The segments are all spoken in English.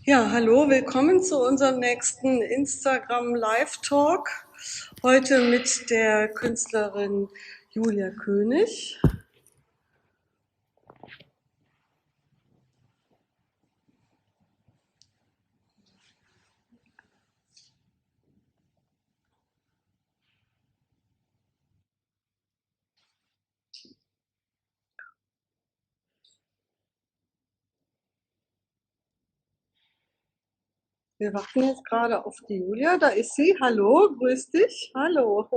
Ja, hallo, willkommen zu unserem nächsten Instagram Live Talk. Heute mit der Künstlerin Julia König. Wir warten jetzt gerade auf die Julia. Da ist sie. Hallo, grüß dich. Hallo.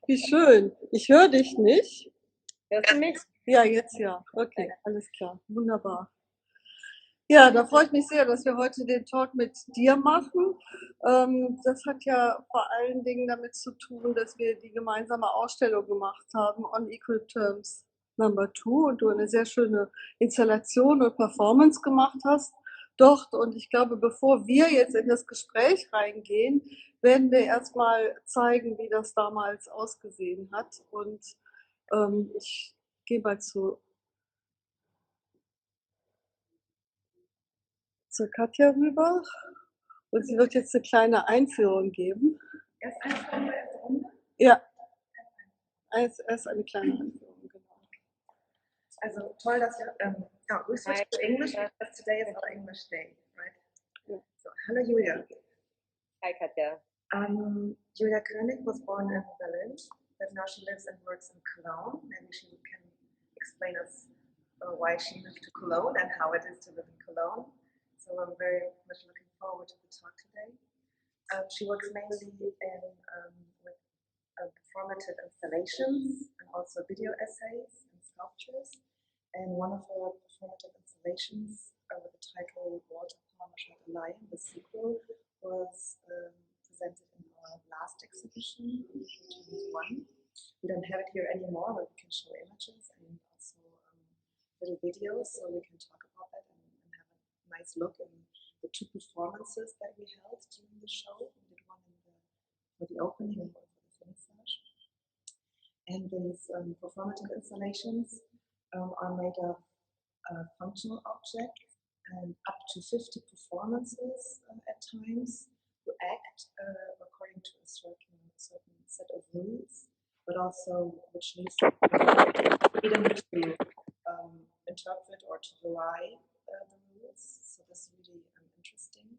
Wie schön. Ich höre dich nicht. Hörst du mich? Ja, jetzt ja. Okay, alles klar. Wunderbar. Ja, da freue ich mich sehr, dass wir heute den Talk mit dir machen. Das hat ja vor allen Dingen damit zu tun, dass wir die gemeinsame Ausstellung gemacht haben, On Equal Terms Number 2, und du eine sehr schöne Installation und Performance gemacht hast dort. Und ich glaube, bevor wir jetzt in das Gespräch reingehen, werden wir erstmal zeigen, wie das damals ausgesehen hat. Und ich gehe mal zur Katja rüber. Und sie wird jetzt eine kleine Einführung geben. Erst eine Runde? Ja, erst eine kleine Einführung, genau. Also toll, dass wir, we switched to English because today is our English day, right? Yeah. So, hello Julia. Hi, Katja. Julia König was born in Berlin, but now she lives and works in Cologne. Maybe she can explain us why she moved to Cologne and how it is to live in Cologne. So I'm very much looking forward to the talk today. She works mainly with performative installations and also video essays and sculptures. And one of her performative installations with the title Water Palmer Shot a Lion, the sequel, was presented in our last exhibition in 2021. We don't have it here anymore, but we can show images and also little videos, so we can talk about that and have a nice look in the two performances that we held during the show. We did one for the opening and one for the vernissage. And these performative installations are made of functional objects and up to 50 performances at times who act according to a certain set of rules, but also which needs freedom to interpret or to vary the rules. So this is really interesting.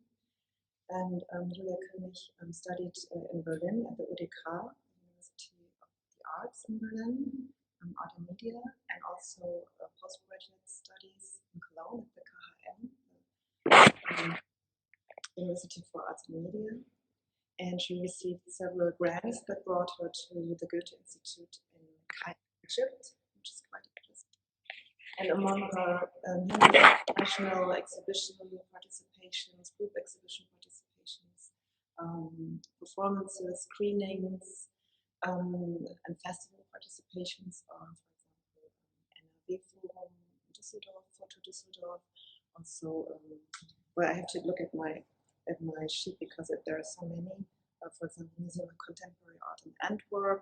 And Julia König studied in Berlin at the UDK, University of the Arts in Berlin, art and media, and also postgraduate studies in Cologne at the KHM, University for Arts and Media. And she received several grants that brought her to the Goethe Institute in Cairo, Egypt, which is quite interesting. And among her national exhibition participations, group exhibition participations, performances, screenings, and festival participations are, for example, NRW Forum, Düsseldorf, Photo Düsseldorf. Also, where I have to look at my sheet because there are so many. For example, Museum of Contemporary Art in Antwerp,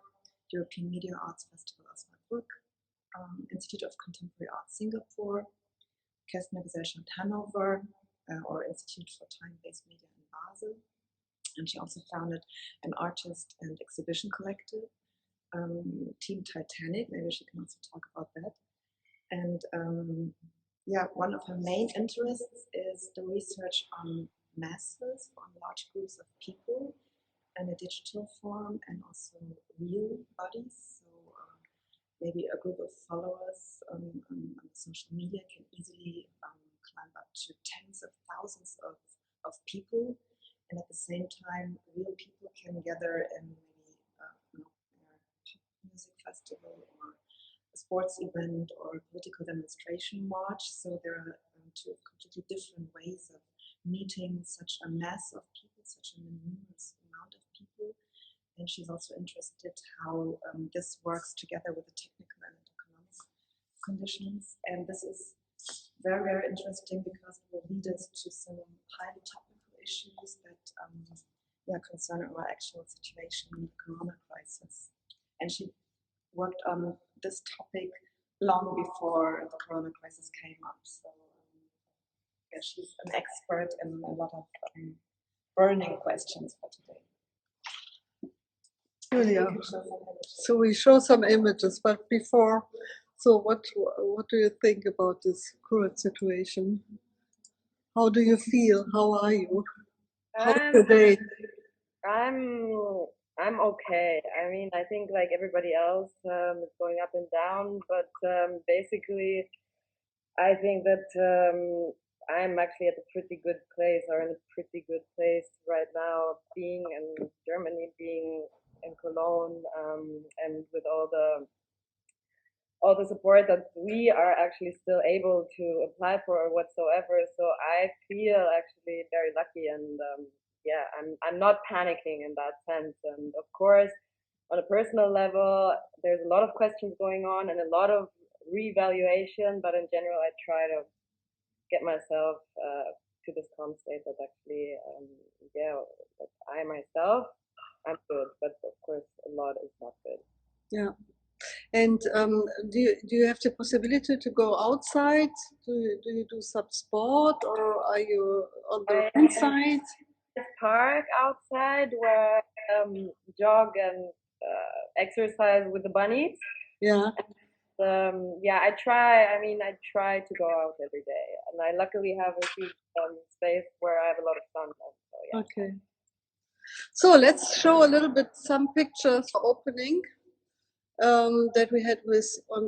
European Media Arts Festival Osnabrück, Institute of Contemporary Art Singapore, Kästner Gesellschaft Hanover, or Institute for Time-Based Media in Basel. And she also founded an artist and exhibition collective, Team Titanic. Maybe she can also talk about that. And one of her main interests is the research on masses, on large groups of people in a digital form and also real bodies. So maybe a group of followers on social media can easily climb up to tens of thousands of people. And at the same time, real people can gather in maybe a pop music festival or a sports event or a political demonstration march. So there are two completely different ways of meeting such a mass of people, such a numerous amount of people. And she's also interested how this works together with the technical and economic conditions. And this is very, very interesting because it will lead us to some highly topical issues that concern our actual situation in the corona crisis. And she worked on this topic long before the corona crisis came up. So yeah, she's an expert in a lot of burning questions for today. Julia, so we show some images, but before, so what do you think about this current situation? How do you feel? How are you? How's your day? I'm okay. I mean, I think like everybody else, it's going up and down, but basically, I think that I'm actually at a pretty good place, or in a pretty good place right now, being in Germany, being in Cologne, and with all the support that we are actually still able to apply for or whatsoever. So I feel actually very lucky, and yeah, I'm not panicking in that sense. And of course, on a personal level, there's a lot of questions going on and a lot of reevaluation. But in general, I try to get myself to this calm state that actually, yeah, that I myself, I'm good. But of course, a lot is not good. Yeah. And do you have the possibility to go outside? Do you do some sport, or are you on the inside? Park outside where I jog and exercise with the bunnies. Yeah. Yeah, I try. I mean, I try to go out every day, and I luckily have a huge space where I have a lot of sun. So yeah. Okay. So let's show a little bit some pictures for opening that we had with on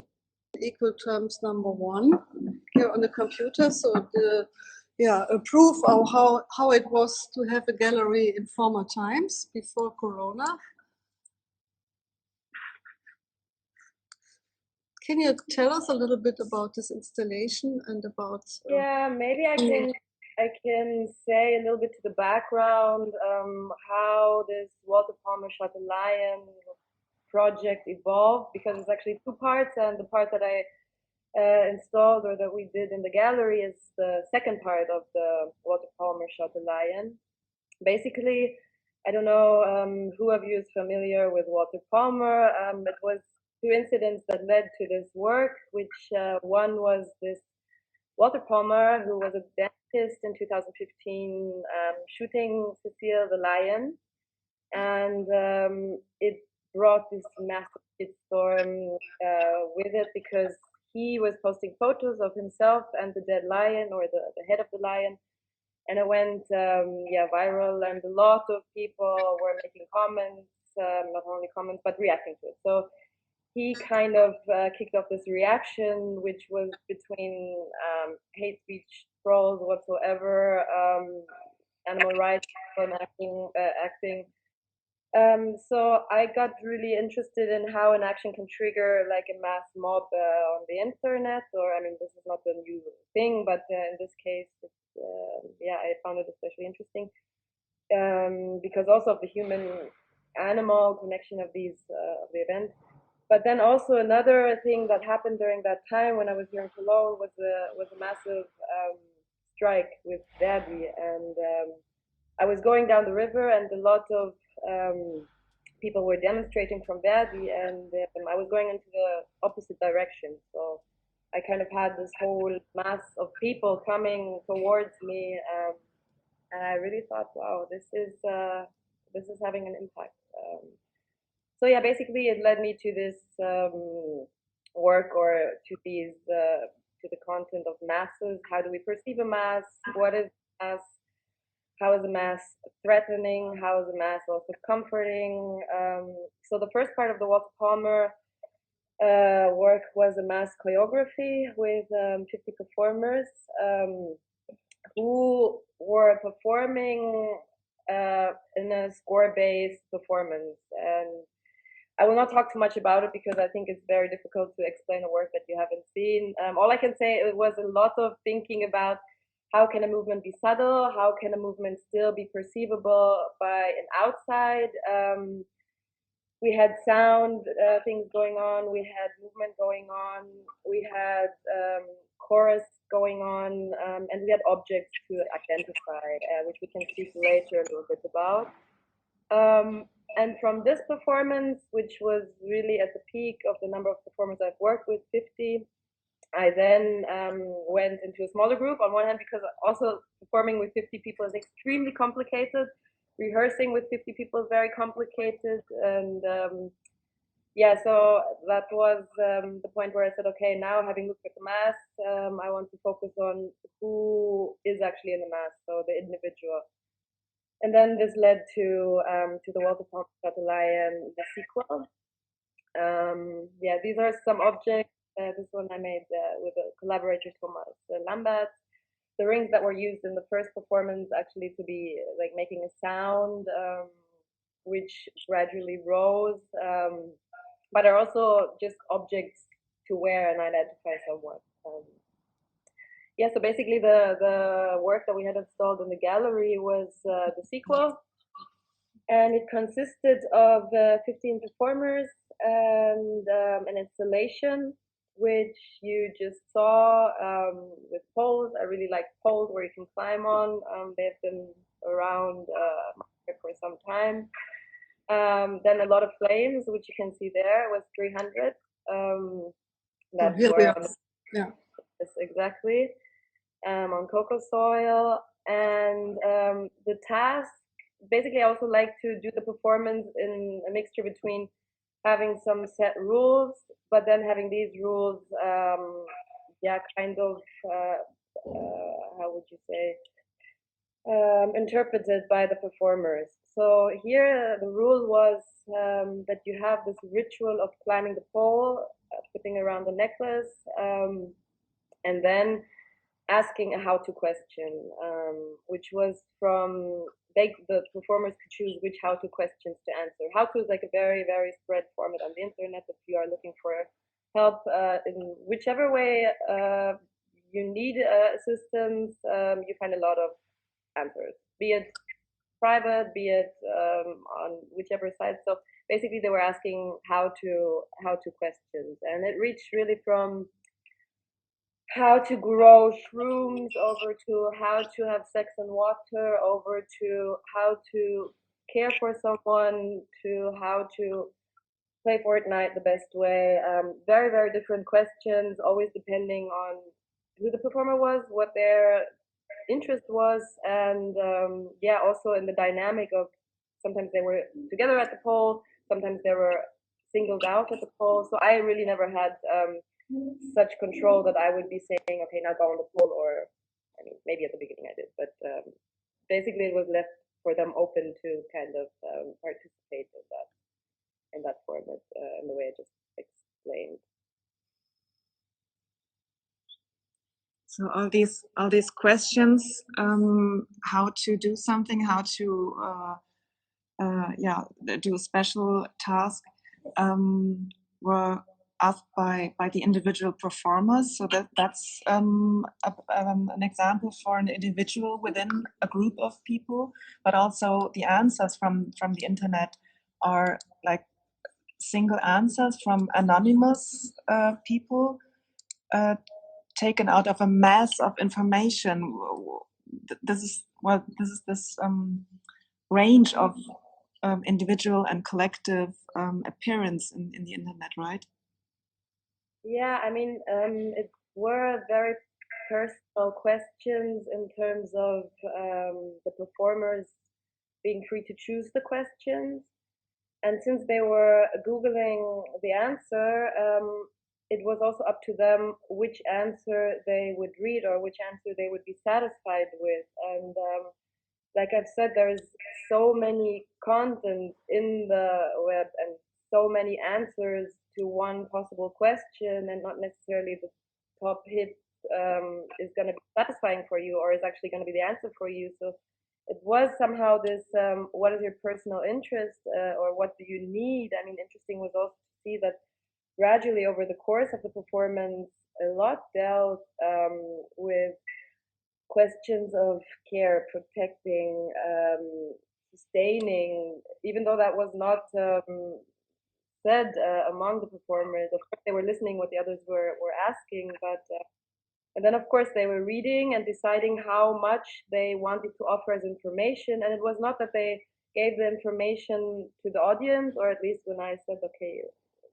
equal terms number 1 here on the computer. So the a proof of how it was to have a gallery in former times before Corona. Can you tell us a little bit about this installation and about? Yeah, maybe I can say a little bit to the background how this Walter Palmer Shot a Lion project evolved, because it's actually 2 parts, and the part that I installed or that we did in the gallery is the second part of the Walter Palmer Shot a Lion. Basically, I don't know who of you is familiar with Walter Palmer. It was 2 incidents that led to this work, which one was this Walter Palmer, who was a dentist in 2015, shooting Cecile the lion, and it brought this massive shitstorm with it, because he was posting photos of himself and the dead lion, or the head of the lion, and it went viral, and a lot of people were making comments, not only comments but reacting to it. So he kind of kicked off this reaction, which was between hate speech, trolls whatsoever, animal rights acting. So I got really interested in how an action can trigger like a mass mob on the internet, or I mean, this is not a new thing, but in this case, I found it especially interesting because also of the human-animal connection of of the event. But then also another thing that happened during that time when I was here in Cologne was a massive strike with Verdi, and I was going down the river, and a lot of people were demonstrating from Verdi, and I was going into the opposite direction. So I kind of had this whole mass of people coming towards me, and I really thought, wow, this is having an impact. So yeah, basically it led me to this work, or to these to the content of masses. How do we perceive a mass? What is a mass? How is a mass threatening? How is a mass also comforting? So the first part of the Walter Palmer work was a mass choreography with 50 performers who were performing in a score-based performance. And I will not talk too much about it because I think it's very difficult to explain a work that you haven't seen. All I can say, it was a lot of thinking about how can a movement be subtle, how can a movement still be perceivable by an outside. We had sound things going on, we had movement going on, we had chorus going on, and we had objects to identify, which we can speak later a little bit about. And from this performance, which was really at the peak of the number of performers I've worked with, 50, I then went into a smaller group, on one hand because also performing with 50 people is extremely complicated. Rehearsing with 50 people is very complicated, and yeah, so that was the point where I said, okay, now having looked at the mass, I want to focus on who is actually in the mass, so the individual. And then this led to the Walter Palmer Lion, the sequel. Yeah, these are some objects. This one I made with a collaborator, Thomas Lambert. The rings that were used in the first performance actually to be like making a sound, which gradually rose, but are also just objects to wear and identify someone. Yeah, so basically the work that we had installed in the gallery was the sequel, and it consisted of 15 performers and an installation which you just saw with poles. I really like poles where you can climb on. They've been around for some time. Then a lot of flames, which you can see there, was 300. That here we were are. Yeah. yes, exactly on cocoa soil. And the task, basically, I also like to do the performance in a mixture between having some set rules, but then having these rules, yeah, kind of, how would you say, interpreted by the performers. So here the rule was that you have this ritual of climbing the pole, putting around the necklace, and then asking a how-to question, which was from the performers could choose which how-to questions to answer. How-to is like a very, very spread format on the internet. If you are looking for help in whichever way you need assistance, you find a lot of answers, be it private, be it on whichever side. So basically, they were asking how to questions, and it reached really from how to grow shrooms over to how to have sex and water, over to how to care for someone, to how to play Fortnite the best way. Very, very different questions, always depending on who the performer was, what their interest was, and yeah, also in the dynamic of sometimes they were together at the pole, sometimes they were singled out at the pole. So I really never had such control that I would be saying, okay, now go on the pole, or I mean, maybe at the beginning I did, but basically it was left for them open to kind of participate in that format in the way I just explained. So all these questions, how to do something, how to yeah, do a special task, were asked by the individual performers. So that's an example for an individual within a group of people. But also the answers from the internet are like single answers from anonymous people. Taken out of a mass of information. This is this range of individual and collective appearance in the internet, right? Yeah, I mean, it were very personal questions in terms of the performers being free to choose the questions. And since they were Googling the answer, it was also up to them which answer they would read or which answer they would be satisfied with. And like I've said, there is so many content in the web and so many answers to one possible question, and not necessarily the top hit is going to be satisfying for you or is actually going to be the answer for you. So it was somehow this what is your personal interest or what do you need? I mean, interesting was also to see that gradually over the course of the performance, a lot dealt with questions of care, protecting, sustaining, even though that was not said among the performers. Of course, they were listening what the others were asking, but and then of course they were reading and deciding how much they wanted to offer as information. And it was not that they gave the information to the audience, or at least when I said, okay,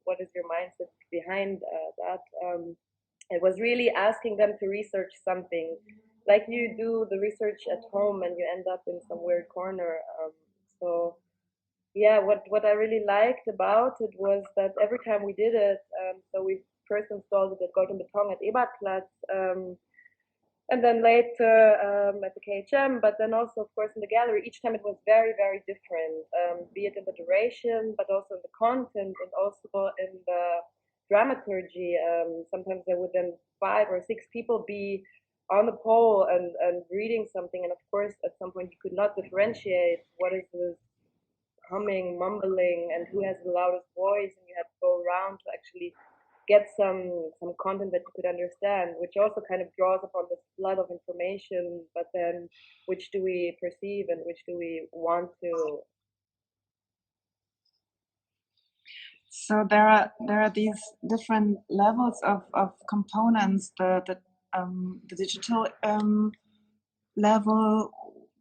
what is your mindset behind that? it was really asking them to research something, like you do the research at home and you end up in some weird corner. So yeah, what I really liked about it was that every time we did it, so we first installed it at Gold and Beton at Ebertplatz, and then later at the KHM, but then also, of course, in the gallery. Each time it was very, very different, be it in the duration, but also in the content, and also in the dramaturgy. Sometimes there would then 5 or 6 people be on the pole and reading something, and of course, at some point, you could not differentiate what is this humming, mumbling, and who has the loudest voice, and you had to go around to actually get some content that you could understand, which also kind of draws upon this flood of information. But then, which do we perceive and which do we want to? So there are these different levels of components. The digital level,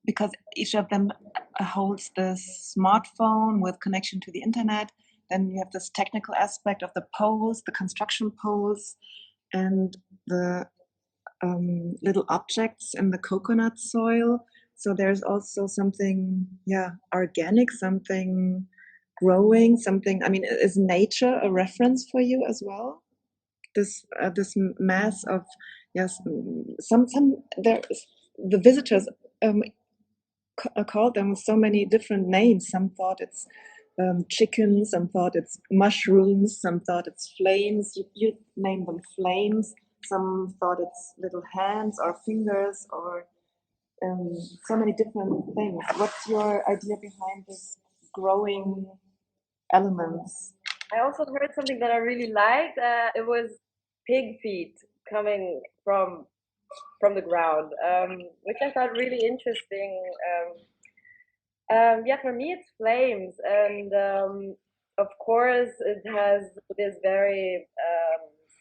because each of them holds this smartphone with connection to the internet. Then you have this technical aspect of the poles, the construction poles, and the little objects in the coconut soil. So there's also something, organic, something growing, something. I mean, is nature a reference for you as well? This mass of, yes, some there, the visitors called them with so many different names. Some thought it's chicken, some thought it's mushrooms, some thought it's flames. You name them flames. Some thought it's little hands or fingers or so many different things. What's your idea behind this growing elements? I also heard something that I really liked. It was pig feet coming from the ground, which I thought really interesting. Yeah, for me it's flames, and of course it has this very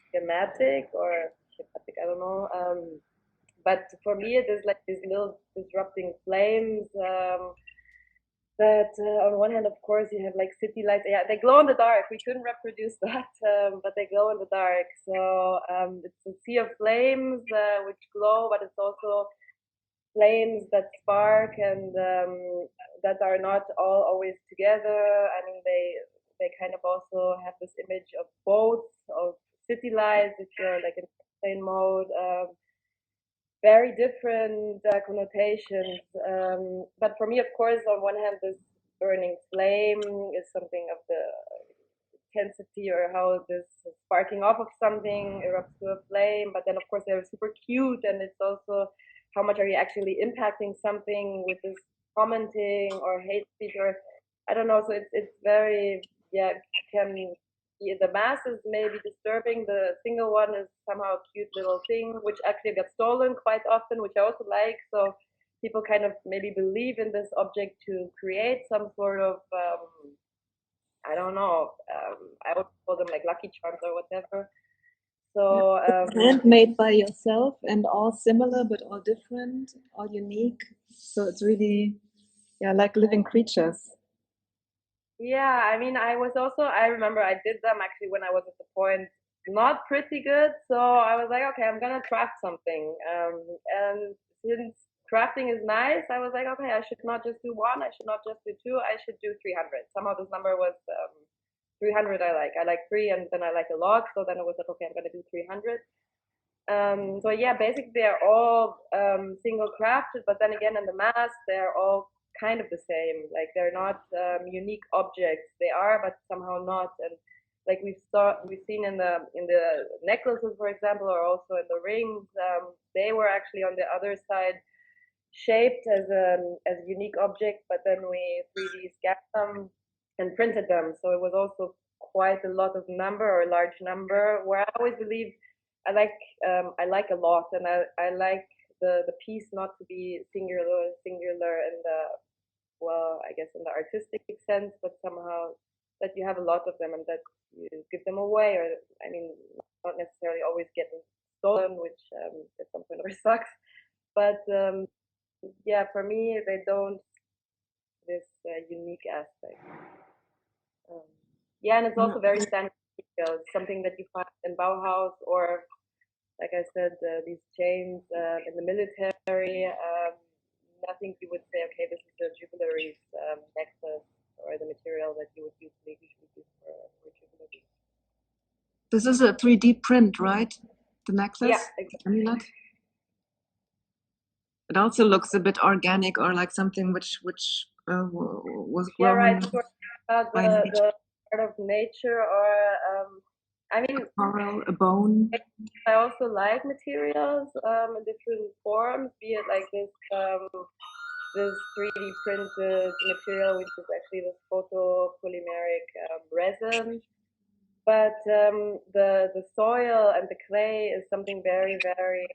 schematic or schematic, I don't know. But for me it is like these little disrupting flames. That on one hand, of course, you have like city lights. Yeah, they glow in the dark. We couldn't reproduce that, but they glow in the dark. So it's a sea of flames which glow, but it's also flames that spark and that are not all always together. I mean, they kind of also have this image of boats, of city lights, if you're like in plane mode. Very different connotations. But for me, of course, on one hand, this burning flame is something of the intensity or how this sparking off of something erupts to a flame. But then, of course, they're super cute, and it's also how much are you actually impacting something with this commenting or hate speech or I don't know. So it's very can the mass is maybe disturbing. The single one is somehow a cute little thing, which actually got stolen quite often, which I also like. So people kind of maybe believe in this object to create some sort of I don't know. I would call them like lucky charms or whatever. So Handmade by yourself and all similar but all different, all unique. So it's really, like living creatures. yeah, I mean, I remember I did them actually when I was at the point not pretty good. So I was like, okay, I'm gonna craft something. And since crafting is nice, I was like, okay, I should not just do one, I should not just do two, I should do 300. Somehow this number was 300 I like three, and then I like a lot. So then it was like, okay, I'm gonna do 300. So yeah, basically they're all single crafted, but then again in the mass they're all kind of the same. Like they're not unique objects. They are, but somehow not. And like we've seen in the necklaces, for example, or also in the rings, they were actually on the other side shaped as a unique object, but then we 3D scanned them and printed them. So it was also quite a lot of number or a large number. Where I always believe I like a lot, and I like the piece not to be singular in the I guess in the artistic sense, but somehow that you have a lot of them and that you give them away, or I mean, not necessarily always getting stolen, which at some point always sucks. But yeah, for me, they don't this unique aspect. Yeah, and it's also very standard. Something that you find in Bauhaus or like I said, these chains in the military, nothing you would say, okay, this is the jewelry's necklace or the material that you would usually use for jewelry. This is a 3D print, right? The necklace? Yeah, exactly. Amulet? It also looks a bit organic, or like something which was Yeah, grown right. About by nature. the part of nature, or I mean, Coral, a bone. I also like materials in different forms, be it like this 3D printed material, which is actually this photopolymeric resin. But the soil and the clay is something very, very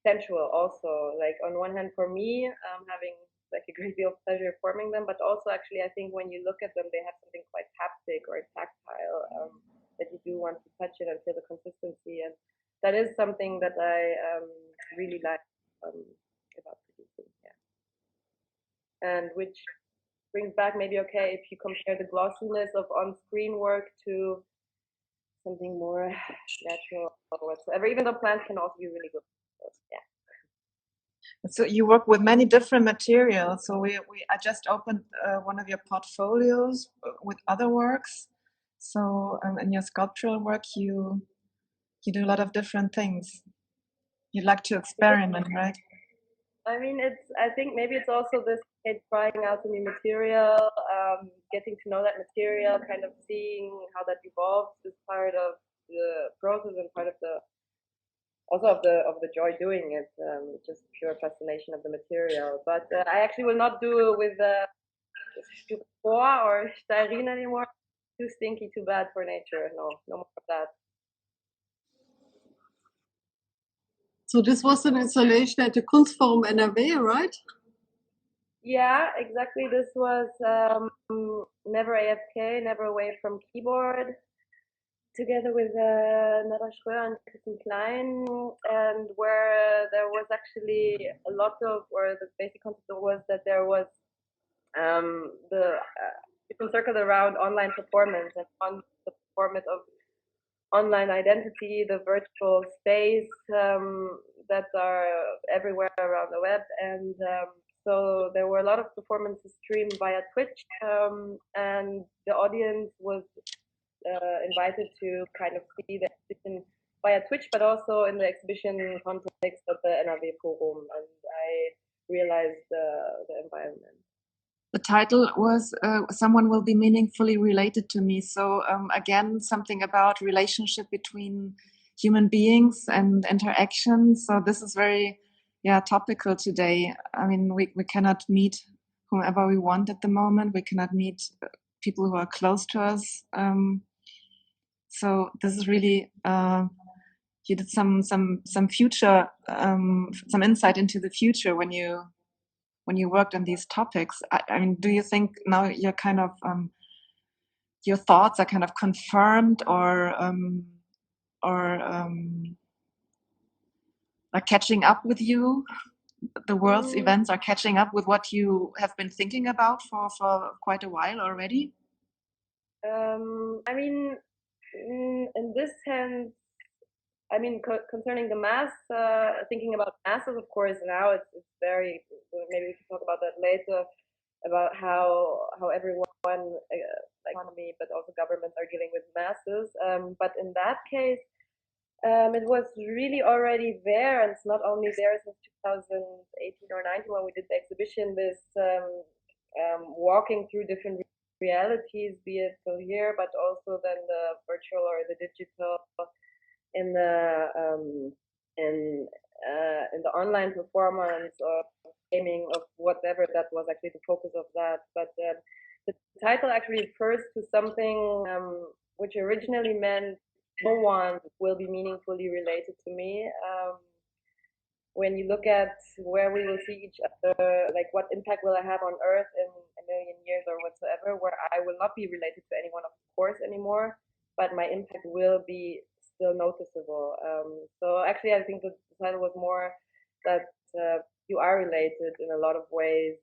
sensual also. Like on one hand, for me, having like a great deal of pleasure forming them, but also actually I think when you look at them, they have something quite haptic or tactile, that you do want to touch it and feel the consistency, and that is something that I really like about producing. Yeah, and which brings back maybe, okay, if you compare the glossiness of on-screen work to something more natural or whatsoever, even though plants can also be really good. So, yeah. So you work with many different materials. So I just opened one of your portfolios with other works. So in your sculptural work, you do a lot of different things. You like to experiment, right? I mean, I think maybe it's also this trying out a new material, getting to know that material, kind of seeing how that evolves is part of the process and part of the also of the joy doing it. Just pure fascination of the material. But I actually will not do with Styropor or styrene anymore. Too stinky, too bad for nature. No, no more of that. So this was an installation at the Kunstforum NRW, right? Yeah, exactly. This was Never AFK, Never Away from Keyboard, together with Nada Schröer and Christine Klein, and where there was actually a lot of, or the basic concept was that there was you can circle around online performance and on the performance of online identity, the virtual space that are everywhere around the web, and so there were a lot of performances streamed via Twitch, and the audience was invited to kind of see the exhibition via Twitch, but also in the exhibition context of the NRW Forum, and I realized the environment. The title was Someone Will Be Meaningfully Related to Me. So again, something about relationship between human beings and interaction. So this is very topical today. I mean, we cannot meet whomever we want at the moment. We cannot meet people who are close to us. So this is really you did some future some insight into the future when you worked on these topics. I mean, do you think now you're kind of your thoughts are kind of confirmed, or are catching up with you? The world's events are catching up with what you have been thinking about for quite a while already? I mean, in this sense, I mean, concerning the mass, thinking about masses, of course, now it's very, maybe we can talk about that later, about how everyone, economy, but also governments are dealing with masses. But in that case, it was really already there, and it's not only there since 2018 or 19 when we did the exhibition, this walking through different realities, be it so here, but also then the virtual or the digital in the online performance or gaming of whatever that was actually the focus of that. But the title actually refers to something which originally meant no one will be meaningfully related to me. When you look at where we will see each other, like what impact will I have on Earth in a million years or whatsoever, where I will not be related to anyone, of course, anymore, but my impact will be still noticeable. So actually, I think the title was more that you are related in a lot of ways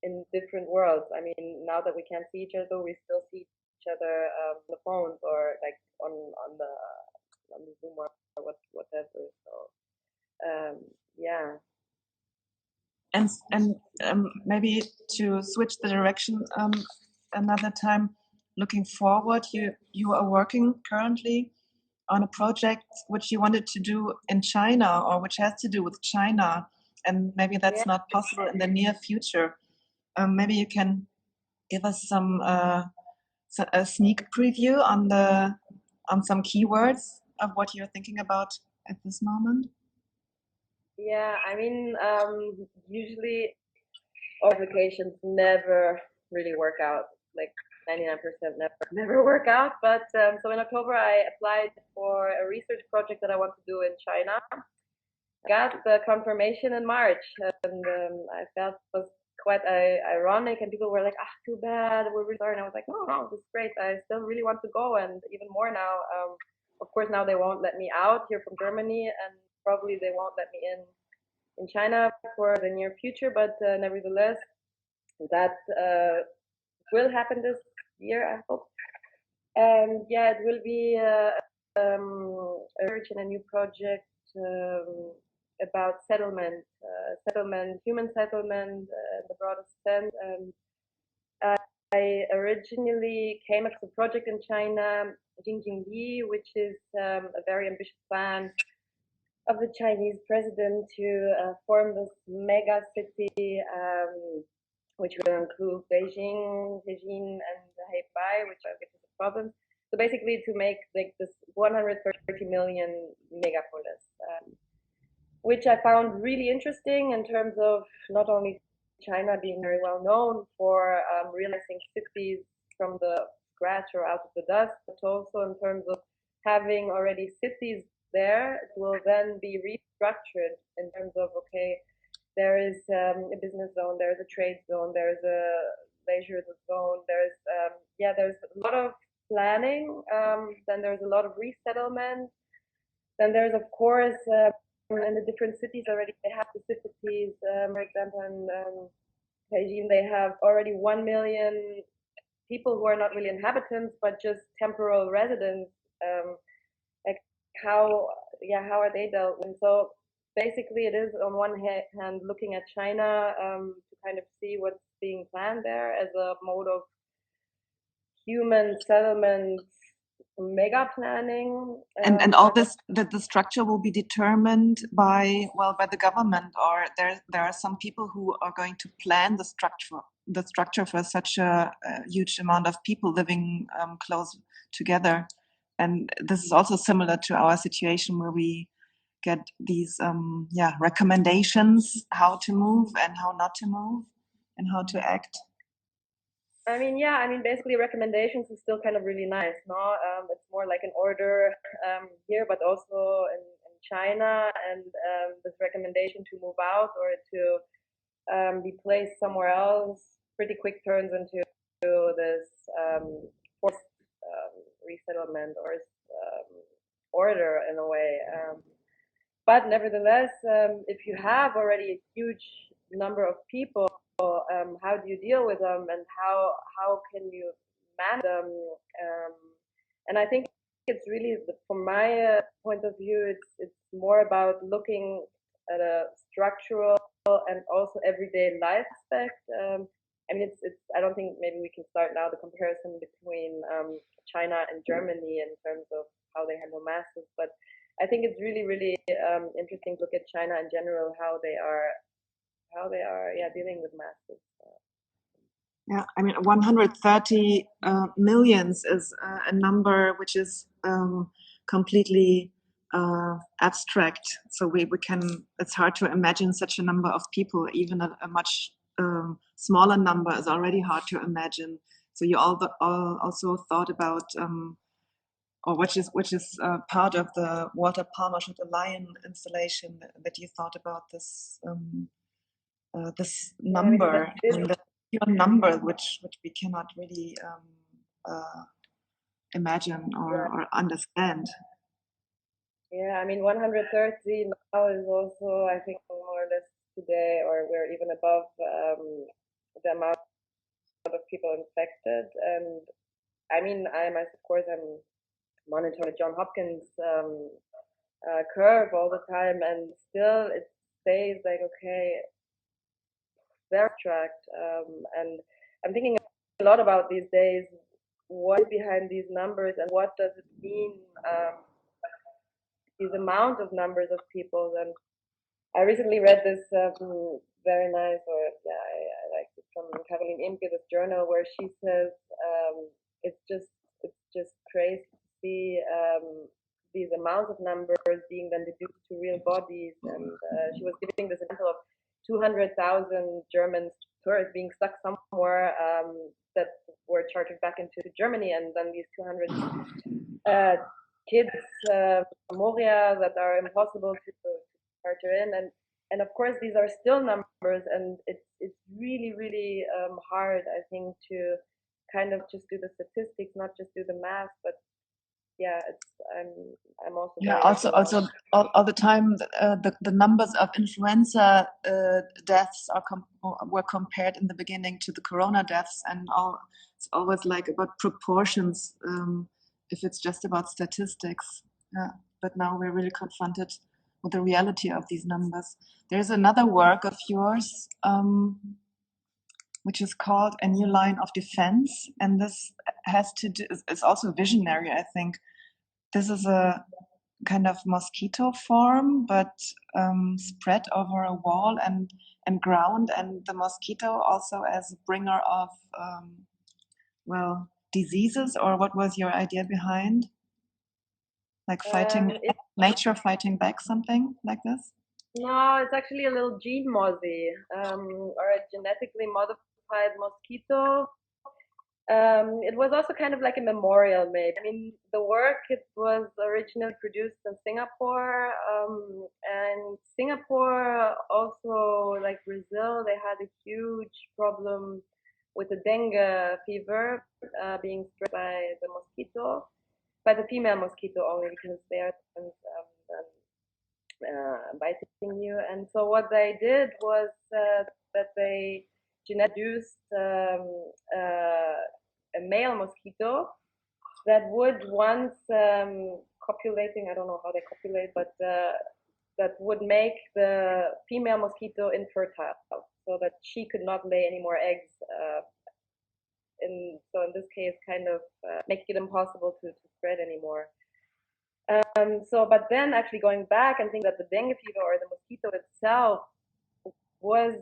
in different worlds. I mean, now that we can't see each other, we still see each other on the phones or like on the the Zoom or whatever. So yeah. And maybe to switch the direction another time, looking forward, you are working currently on a project which you wanted to do in China, or which has to do with China, and maybe that's not possible in the near future. Maybe you can give us a sneak preview on some keywords of what you're thinking about at this moment. Yeah, I mean, usually our applications never really work out. Like 99% never work out. But so in October, I applied for a research project that I want to do in China. I got the confirmation in March, and I felt it was quite ironic. And people were like, "Ah, too bad, we're really sorry." And I was like, "No, no, this is great. I still really want to go, and even more now. Of course, now they won't let me out here from Germany, and probably they won't let me in China for the near future. But nevertheless, that will happen this year, I hope. And yeah, it will be a research and a new project about human settlement in the broadest sense. I originally came up with a project in China, Jingjingyi, which is a very ambitious plan of the Chinese president to form this mega city, which will include Beijing, and Hebei, which are the province. So basically, to make like this 130 million megapolis, which I found really interesting in terms of not only China being very well known for realizing cities from the scratch or out of the dust, but also in terms of having already cities there. It will then be restructured in terms of, okay, there is a business zone, there's a trade zone, there's a leisure zone, there's a lot of planning, then there's a lot of resettlement, then there's of course in the different cities already they have specificities. For example, in Beijing they have already 1 million people who are not really inhabitants but just temporal residents. Like how are they dealt with? So basically, it is on one hand looking at China to kind of see what's being planned there as a mode of human settlement mega planning. And all this, the structure will be determined by the government, or there are some people who are going to plan the structure for such a huge amount of people living close together. And this is also similar to our situation where we get these recommendations how to move and how not to move and how to act. I mean, basically recommendations is still kind of really nice, no? It's more like an order here, but also in China, and this recommendation to move out or to be placed somewhere else pretty quick turns into this forced resettlement or order in a way. But nevertheless, if you have already a huge number of people, how do you deal with them, and how can you manage them? And I think it's really, from my point of view, it's more about looking at a structural and also everyday life aspect. I mean, it's. I don't think maybe we can start now the comparison between China and Germany in terms of how they handle masses, but I think it's really, really interesting to look at China in general, how they are dealing with masses. Yeah, I mean, 130 millions is a number which is completely abstract. So we can, it's hard to imagine such a number of people. Even a much smaller number is already hard to imagine. So you also thought about, or which is part of the Water Palmer Shot a Lion installation, that you thought about this this number. Yeah, I mean, pure number which we cannot really imagine or understand. Yeah, I mean 130 now is also, I think, more or less today, or we're even above the amount of people infected. And I mean, of course I'm monitor the John Hopkins curve all the time, and still it stays like, okay, very abstract. And I'm thinking a lot about these days, what is behind these numbers and what does it mean, these amount of numbers of people. And I recently read this very nice, or yeah, I like it, from Caroline Imke, this journal where she says it's just crazy to see these amounts of numbers being then deduced to real bodies. And she was giving this example of 200,000 German tourists being stuck somewhere that were chartered back into Germany, and then these 200 kids from Moria that are impossible to charter in. And of course, these are still numbers, and it's really hard, I think, to kind of just do the statistics, not just do the math, but yeah, I'm also also all the time the numbers of influenza deaths were compared in the beginning to the corona deaths, and it's always like about proportions if it's just about statistics. But now we're really confronted with the reality of these numbers. There's another work of yours which is called A New Line of Defense, and this has to do, it's also visionary, I think. This is a kind of mosquito form, but spread over a wall and ground, and the mosquito also as a bringer of diseases. Or what was your idea behind? Like fighting nature, fighting back, something like this? No, it's actually a little gene mozzie, or a genetically modified mosquito. It was also kind of like a memorial made. I mean, the work, it was originally produced in Singapore, and Singapore also, like Brazil, they had a huge problem with the dengue fever being spread by the mosquito, by the female mosquito only, because they are biting you. And so what they did was that they genetically a male mosquito that would once copulating, I don't know how they copulate, but that would make the female mosquito infertile, so that she could not lay any more eggs. So in this case, kind of make it impossible to spread anymore. But then actually going back and thinking that the dengue fever or the mosquito itself was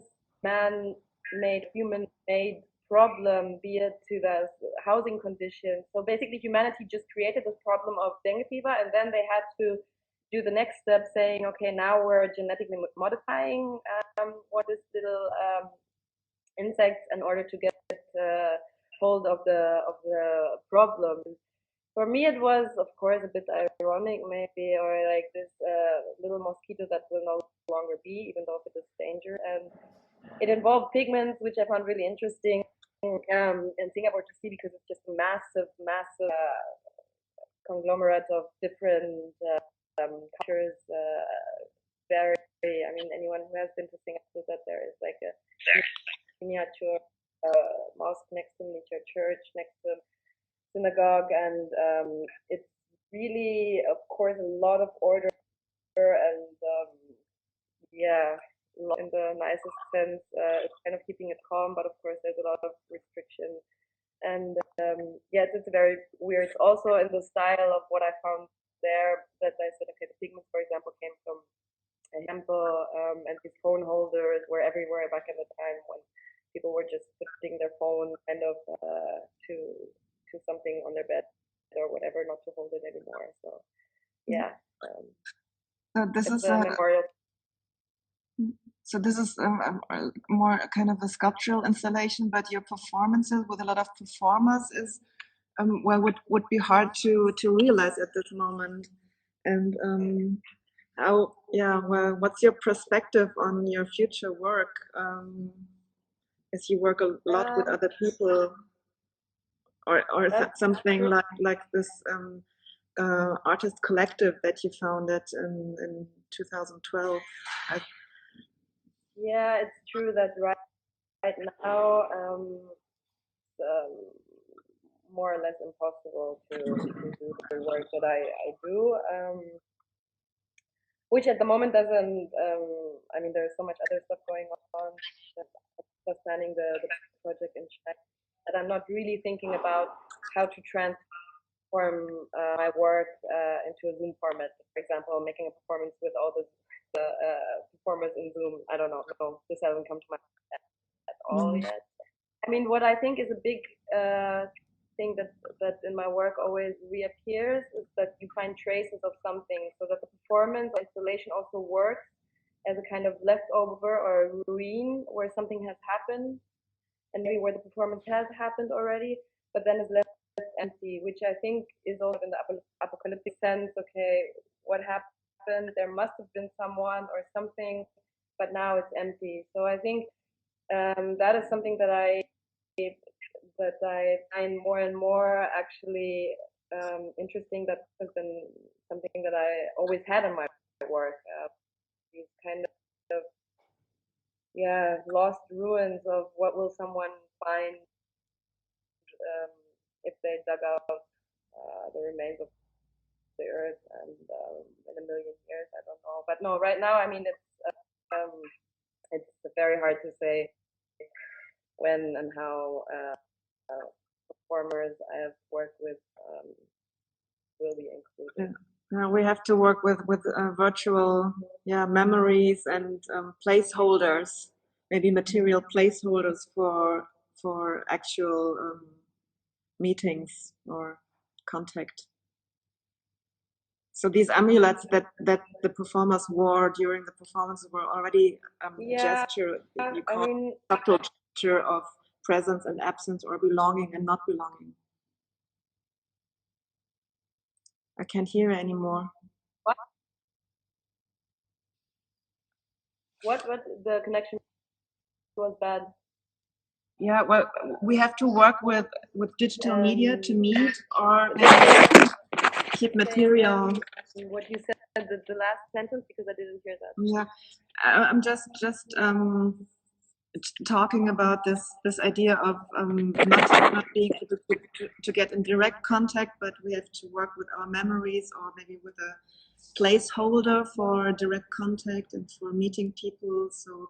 man-made, human-made problem, be it to the housing conditions. So basically humanity just created this problem of dengue fever, and then they had to do the next step, saying, okay, now we're genetically modifying what is little insects in order to get hold of the problem. For me, it was, of course, a bit ironic, maybe, or like this little mosquito that will no longer be, even though it is dangerous. And it involved pigments, which I found really interesting in Singapore to see, because it's just a massive conglomerate of different cultures. I mean, anyone who has been to Singapore, that there is like a miniature mosque next to miniature church next to synagogue, and it's really, of course, a lot of order and in the nicest sense, it's kind of keeping it calm, but of course there's a lot of restriction, and it's very weird. It's also in the style of what I found there, that I said, okay, the pigments, for example, came from a temple, and these phone holders were everywhere back in the time when people were just putting their phone kind of to something on their bed or whatever, not to hold it anymore. So yeah. So this is a memorial. So this is more kind of a sculptural installation, but your performances with a lot of performers is would be hard to realize at this moment. And what's your perspective on your future work? As you work a lot with other people, or something like this artist collective that you founded in 2012. Yeah, it's true that right now more or less impossible to do the work that I do. Which at the moment doesn't, I mean, there's so much other stuff going on, just planning the project in China, that I'm not really thinking about how to transform my work into a Zoom format. For example, making a performance with all the performers in Zoom. I don't know. No, this hasn't come to my head at all yet. I mean, what I think is a big thing that in my work always reappears is that you find traces of something, so that the performance or installation also works as a kind of leftover or a ruin where something has happened, and maybe where the performance has happened already, but then it's left empty, which I think is also in the apocalyptic sense. Okay, what happened? There must have been someone or something, but now it's empty. So I think that is something that I find more and more actually interesting. That has been something that I always had in my work. These kind of lost ruins of what will someone find if they dug out the remains of the earth, and in a million years, I don't know. But no, right now, I mean, it's very hard to say when and how performers I have worked with will be included. We have to work with virtual memories and placeholders, maybe material placeholders for actual meetings or contact. So these amulets that the performers wore during the performance were already gesture, you call subtle gesture of presence and absence, or belonging and not belonging. I can't hear anymore. What the connection was bad. Yeah, well, we have to work with digital media to meet, or keep material. What you said, the last sentence, because I didn't hear that. Yeah, I'm just talking about this idea of not being able to get in direct contact, but we have to work with our memories, or maybe with a placeholder for direct contact and for meeting people. So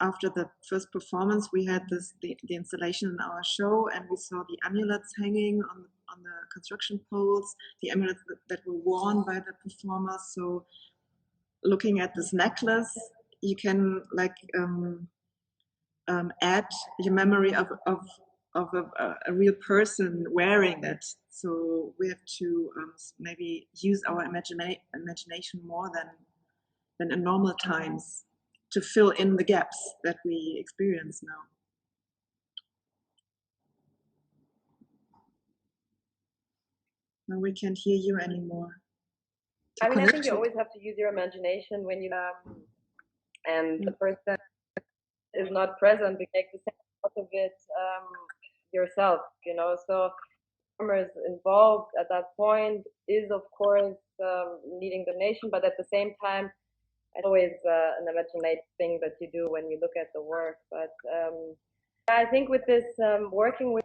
after the first performance, we had the installation in our show, and we saw the amulets hanging on the construction poles, the amulets that were worn by the performers. So looking at this necklace, you can add your memory of a real person wearing it. So we have to maybe use our imagination more than in normal times to fill in the gaps that we experience now. Now we can't hear you anymore. I mean, I think you always have to use your imagination when you and the person is not present, you make the sense out of it yourself, you know. So performers involved at that point is, of course, needing the nation, but at the same time, it's always an imaginative thing that you do when you look at the work. But I think with this working with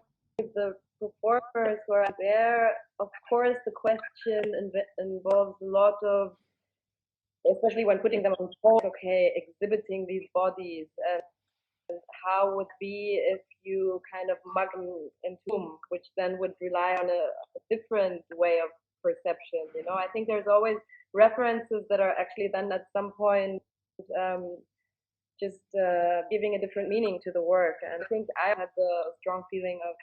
the performers who are there, of course, the question involves a lot of, especially when putting them on hold, okay, exhibiting these bodies, and how would be if you kind of mug them into them, which then would rely on a different way of perception. You know, I think there's always references that are actually then at some point just giving a different meaning to the work. And I think I had the strong feeling of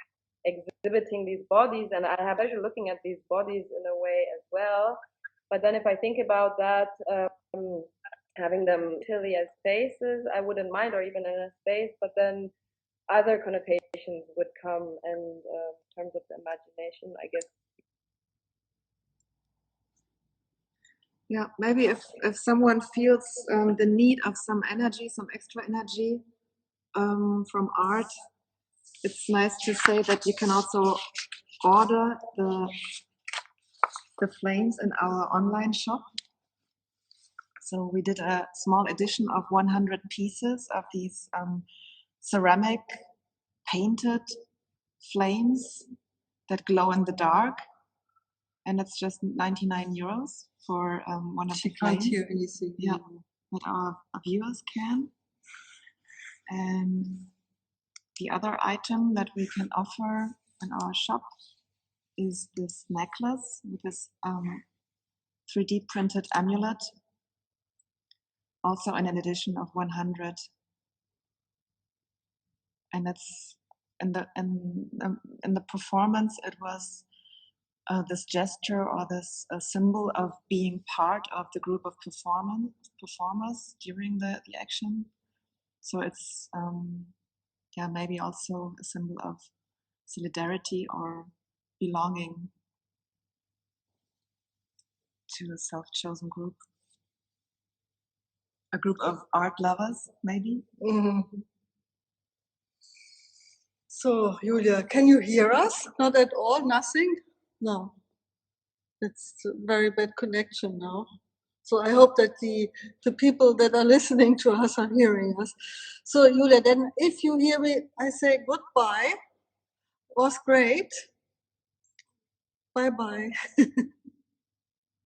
exhibiting these bodies, and I have pleasure looking at these bodies in a way as well. But then if I think about that, having them literally as spaces, I wouldn't mind, or even in a space, but then other connotations would come, and in terms of the imagination, I guess. Yeah, maybe if someone feels the need of some energy, some extra energy from art, it's nice to say that you can also order the flames in our online shop. So we did a small edition of 100 pieces of these ceramic painted flames that glow in the dark, and it's just 99 euros for one of She the can't flames. hear anything. Yeah, but our viewers can. And the other item that we can offer in our shop is this necklace with this 3D printed amulet, also in an edition of 100. And it's in the performance, it was this gesture or this symbol of being part of the group of performers during the action. So it's maybe also a symbol of solidarity or belonging to a self-chosen group, a group of art lovers, maybe. So, Julia, can you hear us? Not at all? Nothing? No. It's a very bad connection now. So I hope that the people that are listening to us are hearing us. So, Julia, then if you hear me, I say goodbye. It was great. Bye-bye.